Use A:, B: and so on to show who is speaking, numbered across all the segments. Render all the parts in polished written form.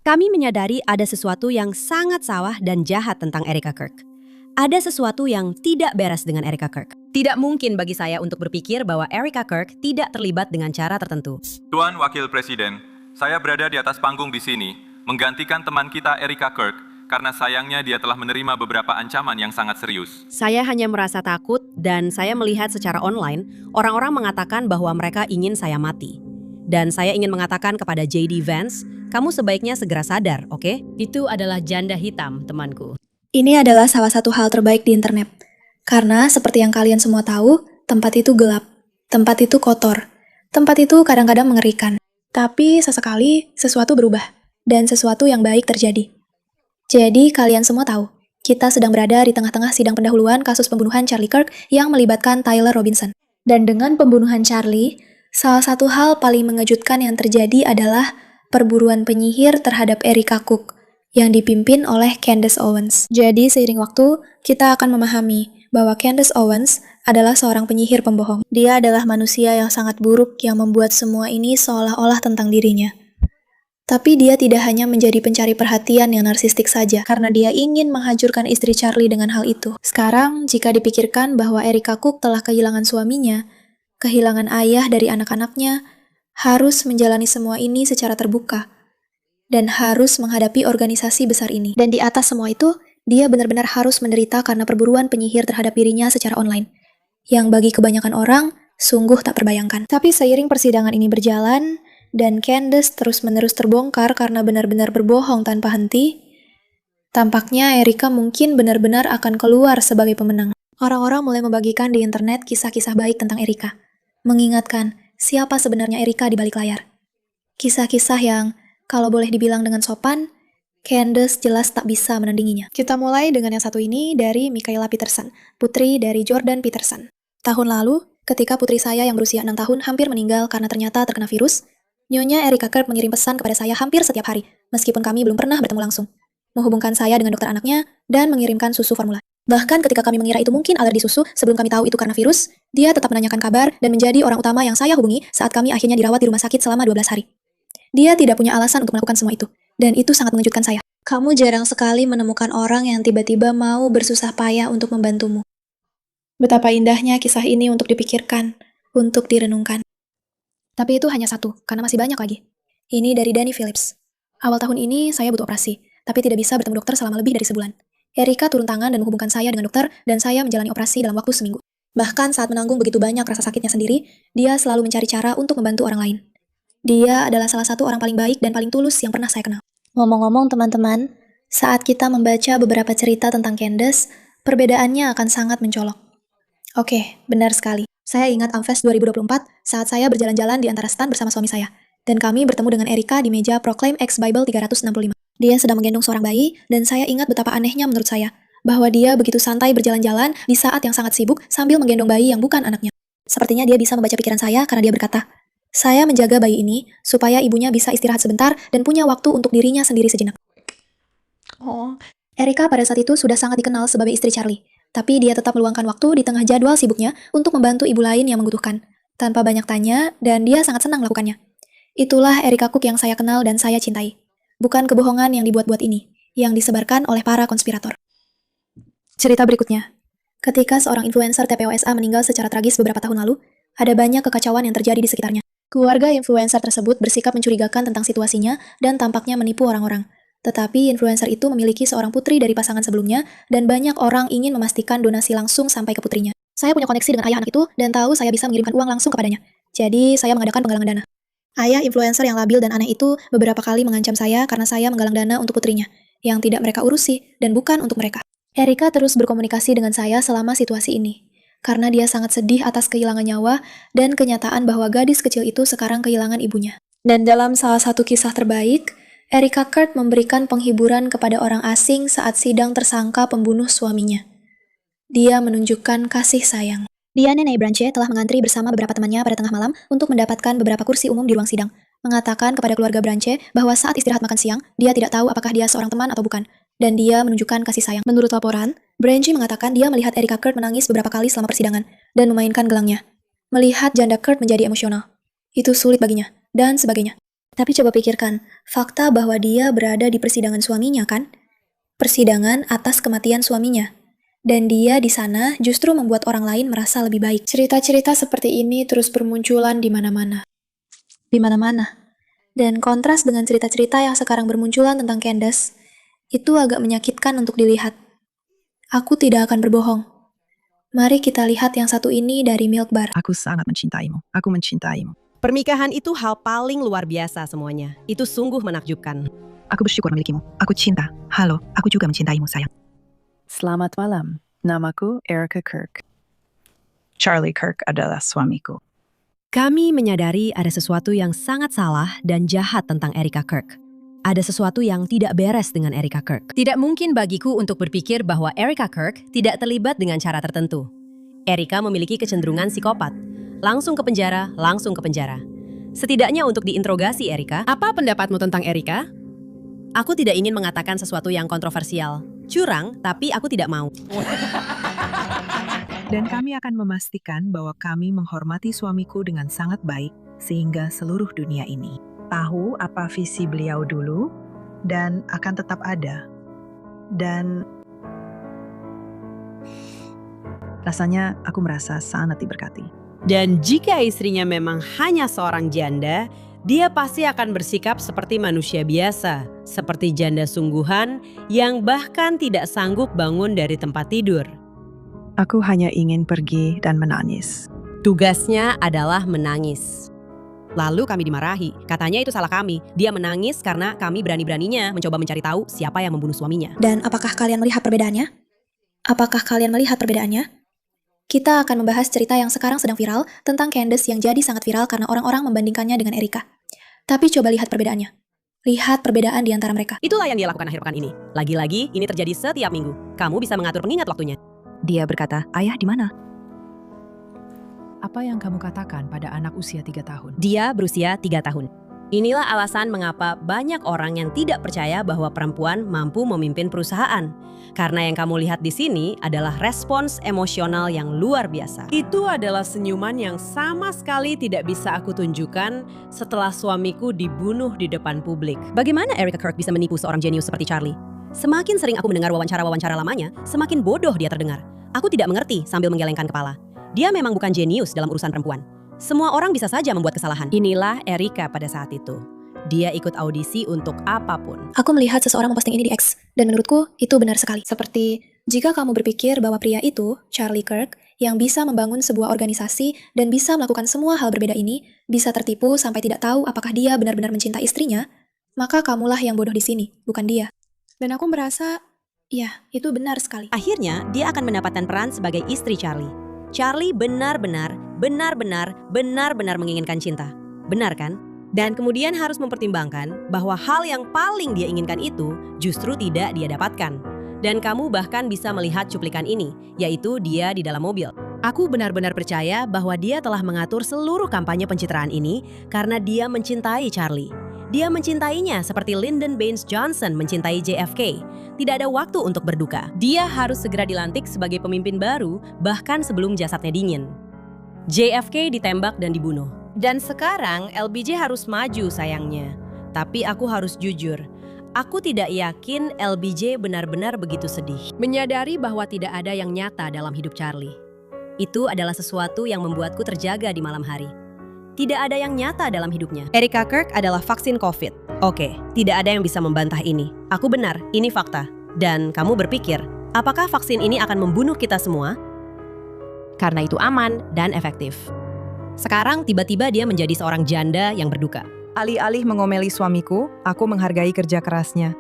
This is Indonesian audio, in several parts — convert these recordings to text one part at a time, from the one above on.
A: Kami menyadari ada sesuatu yang sangat salah dan jahat tentang Erika Kirk. Ada sesuatu yang tidak beres dengan Erika Kirk. Tidak mungkin bagi saya untuk berpikir bahwa Erika Kirk tidak terlibat dengan cara tertentu.
B: Tuan Wakil Presiden, saya berada di atas panggung di sini, menggantikan teman kita Erika Kirk, karena sayangnya dia telah menerima beberapa ancaman yang sangat serius.
A: Saya hanya merasa takut dan saya melihat secara online, orang-orang mengatakan bahwa mereka ingin saya mati. Dan saya ingin mengatakan kepada J.D. Vance, kamu sebaiknya segera sadar, oke? Itu adalah janda hitam, temanku.
C: Ini adalah salah satu hal terbaik di internet. Karena seperti yang kalian semua tahu, tempat itu gelap. Tempat itu kotor. Tempat itu kadang-kadang mengerikan. Tapi sesekali sesuatu berubah. Dan sesuatu yang baik terjadi. Jadi kalian semua tahu, kita sedang berada di tengah-tengah sidang pendahuluan kasus pembunuhan Charlie Kirk yang melibatkan Tyler Robinson. Dan dengan pembunuhan Charlie, salah satu hal paling mengejutkan yang terjadi adalah perburuan penyihir terhadap Erika Kirk yang dipimpin oleh Candace Owens. Jadi seiring waktu, kita akan memahami bahwa Candace Owens adalah seorang penyihir pembohong. Dia adalah manusia yang sangat buruk yang membuat semua ini seolah-olah tentang dirinya. Tapi dia tidak hanya menjadi pencari perhatian yang narsistik saja, karena dia ingin menghancurkan istri Charlie dengan hal itu. Sekarang, jika dipikirkan bahwa Erika Kirk telah kehilangan suaminya, kehilangan ayah dari anak-anaknya, harus menjalani semua ini secara terbuka, dan harus menghadapi organisasi besar ini. Dan di atas semua itu, dia benar-benar harus menderita karena perburuan penyihir terhadap dirinya secara online, yang bagi kebanyakan orang, sungguh tak terbayangkan. Tapi seiring persidangan ini berjalan, dan Candace terus-menerus terbongkar karena benar-benar berbohong tanpa henti, tampaknya Erika mungkin benar-benar akan keluar sebagai pemenang. Orang-orang mulai membagikan di internet kisah-kisah baik tentang Erika, mengingatkan siapa sebenarnya Erika di balik layar. Kisah-kisah yang, kalau boleh dibilang dengan sopan, Candace jelas tak bisa menandinginya. Kita mulai dengan yang satu ini dari Michaela Peterson, putri dari Jordan Peterson. Tahun lalu, ketika putri saya yang berusia 6 tahun hampir meninggal karena ternyata terkena virus, Nyonya Erika Kirk mengirim pesan kepada saya hampir setiap hari, meskipun kami belum pernah bertemu langsung. Menghubungkan saya dengan dokter anaknya, dan mengirimkan susu formula. Bahkan ketika kami mengira itu mungkin alergi susu, sebelum kami tahu itu karena virus, dia tetap menanyakan kabar dan menjadi orang utama yang saya hubungi saat kami akhirnya dirawat di rumah sakit selama 12 hari. Dia tidak punya alasan untuk melakukan semua itu, dan itu sangat mengejutkan saya. Kamu jarang sekali menemukan orang yang tiba-tiba mau bersusah payah untuk membantumu. Betapa indahnya kisah ini untuk dipikirkan, untuk direnungkan. Tapi itu hanya satu, karena masih banyak lagi. Ini dari Danny Phillips. Awal tahun ini saya butuh operasi, tapi tidak bisa bertemu dokter selama lebih dari sebulan. Erika turun tangan dan menghubungkan saya dengan dokter, dan saya menjalani operasi dalam waktu seminggu. Bahkan saat menanggung begitu banyak rasa sakitnya sendiri, dia selalu mencari cara untuk membantu orang lain. Dia adalah salah satu orang paling baik dan paling tulus yang pernah saya kenal. Ngomong-ngomong teman-teman, saat kita membaca beberapa cerita tentang Candace, perbedaannya akan sangat mencolok. Oke, benar sekali. Saya ingat Amfest 2024 saat saya berjalan-jalan di antara stan bersama suami saya, dan kami bertemu dengan Erika di meja Proclaim X Bible 365. Dia sedang menggendong seorang bayi, dan saya ingat betapa anehnya menurut saya, bahwa dia begitu santai berjalan-jalan di saat yang sangat sibuk sambil menggendong bayi yang bukan anaknya. Sepertinya dia bisa membaca pikiran saya karena dia berkata, saya menjaga bayi ini supaya ibunya bisa istirahat sebentar dan punya waktu untuk dirinya sendiri sejenak. Erika pada saat itu sudah sangat dikenal sebagai istri Charlie, tapi dia tetap meluangkan waktu di tengah jadwal sibuknya untuk membantu ibu lain yang membutuhkan, tanpa banyak tanya, dan dia sangat senang melakukannya. Itulah Erika Kirk yang saya kenal dan saya cintai. Bukan kebohongan yang dibuat-buat ini, yang disebarkan oleh para konspirator. Cerita berikutnya. Ketika seorang influencer TPOSA meninggal secara tragis beberapa tahun lalu, ada banyak kekacauan yang terjadi di sekitarnya. Keluarga influencer tersebut bersikap mencurigakan tentang situasinya dan tampaknya menipu orang-orang. Tetapi influencer itu memiliki seorang putri dari pasangan sebelumnya, dan banyak orang ingin memastikan donasi langsung sampai ke putrinya. Saya punya koneksi dengan ayah anak itu, dan tahu saya bisa mengirimkan uang langsung kepadanya. Jadi, saya mengadakan penggalangan dana. Ayah influencer yang labil dan aneh itu beberapa kali mengancam saya karena saya menggalang dana untuk putrinya, yang tidak mereka urusi, dan bukan untuk mereka. Erika terus berkomunikasi dengan saya selama situasi ini, karena dia sangat sedih atas kehilangan nyawa, dan kenyataan bahwa gadis kecil itu sekarang kehilangan ibunya. Dan dalam salah satu kisah terbaik, Erika Kirk memberikan penghiburan kepada orang asing saat sidang tersangka pembunuh suaminya. Dia menunjukkan kasih sayang. Dia, Nenek Branche, telah mengantri bersama beberapa temannya pada tengah malam untuk mendapatkan beberapa kursi umum di ruang sidang, mengatakan kepada keluarga Branche bahwa saat istirahat makan siang, dia tidak tahu apakah dia seorang teman atau bukan, dan dia menunjukkan kasih sayang. Menurut laporan, Branche mengatakan dia melihat Erika Kirk menangis beberapa kali selama persidangan, dan memainkan gelangnya. Melihat janda Kirk menjadi emosional. Itu sulit baginya, dan sebagainya. Tapi coba pikirkan, fakta bahwa dia berada di persidangan suaminya kan? Persidangan atas kematian suaminya. Dan dia di sana justru membuat orang lain merasa lebih baik. Cerita-cerita seperti ini terus bermunculan di mana-mana. Di mana-mana. Dan kontras dengan cerita-cerita yang sekarang bermunculan tentang Candace, itu agak menyakitkan untuk dilihat. Aku tidak akan berbohong. Mari kita lihat yang satu ini dari Milk Bar.
D: Aku sangat mencintaimu. Aku mencintaimu.
A: Pernikahan itu hal paling luar biasa semuanya. Itu sungguh menakjubkan.
D: Aku bersyukur memilikimu. Aku cinta. Halo, aku juga mencintaimu, sayang.
E: Selamat malam. Namaku Erica Kirk. Charlie Kirk adalah suamiku.
A: Kami menyadari ada sesuatu yang sangat salah dan jahat tentang Erica Kirk. Ada sesuatu yang tidak beres dengan Erica Kirk. Tidak mungkin bagiku untuk berpikir bahwa Erica Kirk tidak terlibat dengan cara tertentu. Erica memiliki kecenderungan psikopat. Langsung ke penjara, langsung ke penjara. Setidaknya untuk diinterogasi Erica. Apa pendapatmu tentang Erica? Aku tidak ingin mengatakan sesuatu yang kontroversial. Curang, tapi aku tidak mau.
D: Dan kami akan memastikan bahwa kami menghormati suamiku dengan sangat baik sehingga seluruh dunia ini tahu apa visi beliau dulu dan akan tetap ada. Dan rasanya aku merasa sangat diberkati.
A: Dan jika istrinya memang hanya seorang janda, dia pasti akan bersikap seperti manusia biasa, seperti janda sungguhan yang bahkan tidak sanggup bangun dari tempat tidur.
D: Aku hanya ingin pergi dan menangis.
A: Tugasnya adalah menangis. Lalu kami dimarahi, katanya itu salah kami. Dia menangis karena kami berani-beraninya mencoba mencari tahu siapa yang membunuh suaminya.
C: Dan apakah kalian melihat perbedaannya? Apakah kalian melihat perbedaannya? Kita akan membahas cerita yang sekarang sedang viral tentang Candace yang jadi sangat viral karena orang-orang membandingkannya dengan Erica. Tapi coba lihat perbedaannya. Lihat perbedaan di antara mereka.
A: Itulah yang dia lakukan akhir pekan ini. Lagi-lagi, ini terjadi setiap minggu. Kamu bisa mengatur pengingat waktunya.
D: Dia berkata, "Ayah di mana?"
E: Apa yang kamu katakan pada anak usia 3 tahun?
A: Dia berusia 3 tahun. Inilah alasan mengapa banyak orang yang tidak percaya bahwa perempuan mampu memimpin perusahaan. Karena yang kamu lihat di sini adalah respons emosional yang luar biasa. Itu adalah senyuman yang sama sekali tidak bisa aku tunjukkan setelah suamiku dibunuh di depan publik. Bagaimana Erica Kirk bisa menipu seorang jenius seperti Charlie? Semakin sering aku mendengar wawancara-wawancara lamanya, semakin bodoh dia terdengar. Aku tidak mengerti sambil menggelengkan kepala. Dia memang bukan jenius dalam urusan perempuan. Semua orang bisa saja membuat kesalahan. Inilah Erica pada saat itu. Dia ikut audisi untuk apapun.
C: Aku melihat seseorang memposting ini di X, dan menurutku itu benar sekali. Seperti, jika kamu berpikir bahwa pria itu, Charlie Kirk, yang bisa membangun sebuah organisasi dan bisa melakukan semua hal berbeda ini, bisa tertipu sampai tidak tahu apakah dia benar-benar mencintai istrinya, maka kamulah yang bodoh di sini, bukan dia. Dan aku merasa, ya, itu benar sekali.
A: Akhirnya, dia akan mendapatkan peran sebagai istri Charlie. Charlie benar-benar menginginkan cinta. Benar kan? Dan kemudian harus mempertimbangkan bahwa hal yang paling dia inginkan itu justru tidak dia dapatkan. Dan kamu bahkan bisa melihat cuplikan ini, yaitu dia di dalam mobil. Aku benar-benar percaya bahwa dia telah mengatur seluruh kampanye pencitraan ini karena dia mencintai Charlie. Dia mencintainya seperti Lyndon Baines Johnson mencintai JFK. Tidak ada waktu untuk berduka. Dia harus segera dilantik sebagai pemimpin baru, bahkan sebelum jasadnya dingin. JFK ditembak dan dibunuh. Dan sekarang LBJ harus maju sayangnya. Tapi aku harus jujur, aku tidak yakin LBJ benar-benar begitu sedih. Menyadari bahwa tidak ada yang nyata dalam hidup Charlie. Itu adalah sesuatu yang membuatku terjaga di malam hari. Tidak ada yang nyata dalam hidupnya. Erica Kirk adalah vaksin COVID. Oke, tidak ada yang bisa membantah ini. Aku benar, ini fakta. Dan kamu berpikir, apakah vaksin ini akan membunuh kita semua? Karena itu aman dan efektif. Sekarang tiba-tiba dia menjadi seorang janda yang berduka.
D: Alih-alih mengomeli suamiku, aku menghargai kerja kerasnya.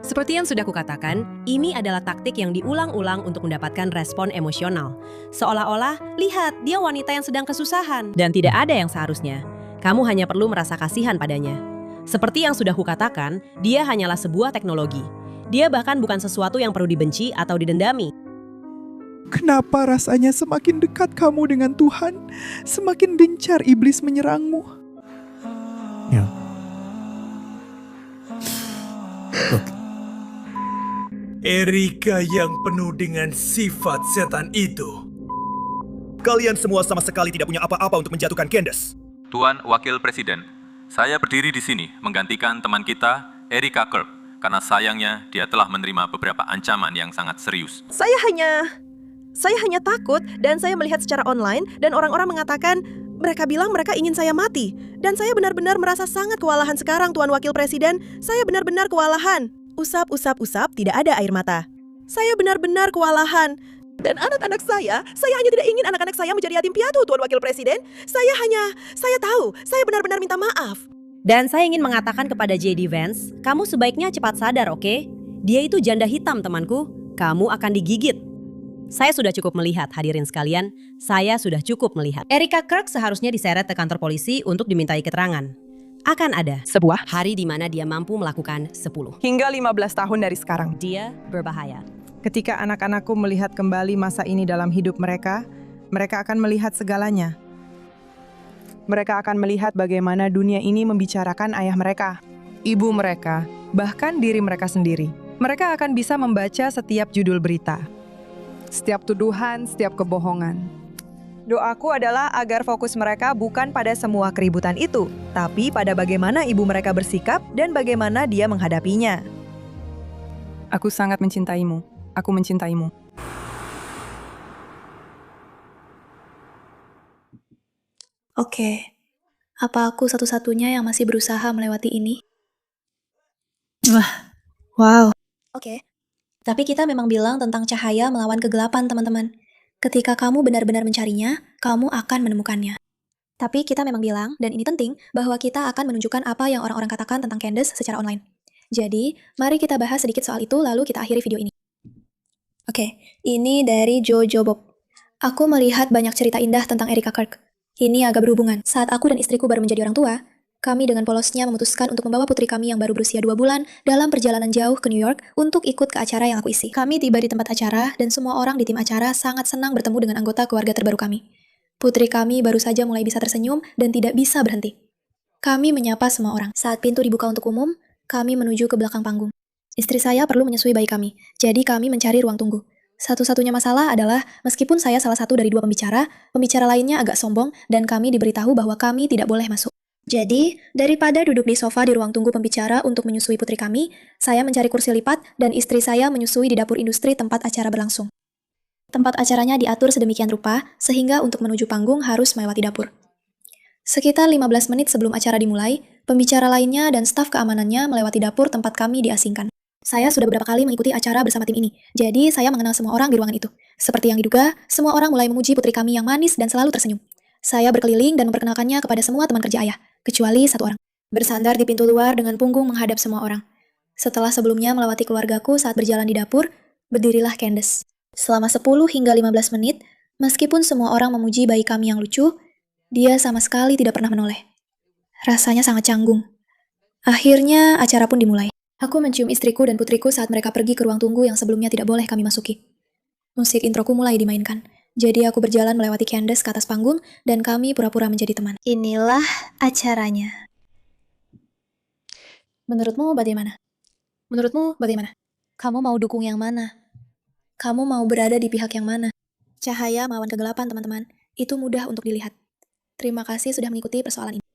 A: Seperti yang sudah kukatakan, ini adalah taktik yang diulang-ulang untuk mendapatkan respon emosional. Seolah-olah, lihat, dia wanita yang sedang kesusahan. Dan tidak ada yang seharusnya. Kamu hanya perlu merasa kasihan padanya. Seperti yang sudah kukatakan, dia hanyalah sebuah teknologi. Dia bahkan bukan sesuatu yang perlu dibenci atau didendami.
F: Kenapa rasanya semakin dekat kamu dengan Tuhan, semakin gencar iblis menyerangmu? Ya.
G: Erica yang penuh dengan sifat setan itu.
H: Kalian semua sama sekali tidak punya apa-apa untuk menjatuhkan Candace.
B: Tuan Wakil Presiden, saya berdiri di sini menggantikan teman kita, Erika Kirk, karena sayangnya dia telah menerima beberapa ancaman yang sangat serius.
H: Saya hanya takut dan saya melihat secara online dan orang-orang mengatakan mereka bilang mereka ingin saya mati. Dan saya benar-benar merasa sangat kewalahan sekarang, Tuan Wakil Presiden. Saya benar-benar kewalahan. Usap, usap, usap, tidak ada air mata. Saya benar-benar kewalahan. Dan anak-anak saya hanya tidak ingin anak-anak saya menjadi yatim piatu, Tuan Wakil Presiden. Saya tahu, saya benar-benar minta maaf.
A: Dan saya ingin mengatakan kepada JD Vance, kamu sebaiknya cepat sadar, oke? Dia itu janda hitam, temanku. Kamu akan digigit. Saya sudah cukup melihat, hadirin sekalian. Saya sudah cukup melihat. Erika Kirk seharusnya diseret ke kantor polisi untuk dimintai keterangan. Akan ada
E: Sebuah
A: hari di mana dia mampu melakukan 10.
I: Hingga 15 tahun dari sekarang.
A: Dia berbahaya.
I: Ketika anak-anakku melihat kembali masa ini dalam hidup mereka, mereka akan melihat segalanya. Mereka akan melihat bagaimana dunia ini membicarakan ayah mereka, ibu mereka, bahkan diri mereka sendiri. Mereka akan bisa membaca setiap judul berita, setiap tuduhan, setiap kebohongan. Doaku adalah agar fokus mereka bukan pada semua keributan itu, tapi pada bagaimana ibu mereka bersikap dan bagaimana dia menghadapinya. Aku sangat mencintaimu. Aku mencintaimu.
C: Oke, apa aku satu-satunya yang masih berusaha melewati ini? Wow. Oke, tapi kita memang bilang tentang cahaya melawan kegelapan, teman-teman. Ketika kamu benar-benar mencarinya, kamu akan menemukannya. Tapi kita memang bilang, dan ini penting, bahwa kita akan menunjukkan apa yang orang-orang katakan tentang Candace secara online. Jadi, mari kita bahas sedikit soal itu, lalu kita akhiri video ini. Oke, ini dari Jojo Bob. Aku melihat banyak cerita indah tentang Erika Kirk. Ini agak berhubungan. Saat aku dan istriku baru menjadi orang tua, kami dengan polosnya memutuskan untuk membawa putri kami yang baru berusia 2 bulan dalam perjalanan jauh ke New York untuk ikut ke acara yang aku isi. Kami tiba di tempat acara dan semua orang di tim acara sangat senang bertemu dengan anggota keluarga terbaru kami. Putri kami baru saja mulai bisa tersenyum dan tidak bisa berhenti. Kami menyapa semua orang. Saat pintu dibuka untuk umum, kami menuju ke belakang panggung. Istri saya perlu menyusui bayi kami, jadi kami mencari ruang tunggu. Satu-satunya masalah adalah, meskipun saya salah satu dari 2 pembicara lainnya agak sombong dan kami diberitahu bahwa kami tidak boleh masuk. Jadi, daripada duduk di sofa di ruang tunggu pembicara untuk menyusui putri kami, saya mencari kursi lipat dan istri saya menyusui di dapur industri tempat acara berlangsung. Tempat acaranya diatur sedemikian rupa, sehingga untuk menuju panggung harus melewati dapur. Sekitar 15 menit sebelum acara dimulai, pembicara lainnya dan staf keamanannya melewati dapur tempat kami diasingkan. Saya sudah beberapa kali mengikuti acara bersama tim ini, jadi saya mengenal semua orang di ruangan itu. Seperti yang diduga, semua orang mulai memuji putri kami yang manis dan selalu tersenyum. Saya berkeliling dan memperkenalkannya kepada semua teman kerja ayah, kecuali satu orang. Bersandar di pintu luar dengan punggung menghadap semua orang. Setelah sebelumnya melewati keluargaku saat berjalan di dapur, berdirilah Candace. Selama 10 hingga 15 menit, meskipun semua orang memuji bayi kami yang lucu, dia sama sekali tidak pernah menoleh. Rasanya sangat canggung. Akhirnya acara pun dimulai. Aku mencium istriku dan putriku saat mereka pergi ke ruang tunggu yang sebelumnya tidak boleh kami masuki. Musik introku mulai dimainkan. Jadi aku berjalan melewati Candace ke atas panggung dan kami pura-pura menjadi teman. Inilah acaranya. Menurutmu bagaimana? Menurutmu bagaimana? Kamu mau dukung yang mana? Kamu mau berada di pihak yang mana? Cahaya melawan kegelapan, teman-teman. Itu mudah untuk dilihat. Terima kasih sudah mengikuti persoalan ini.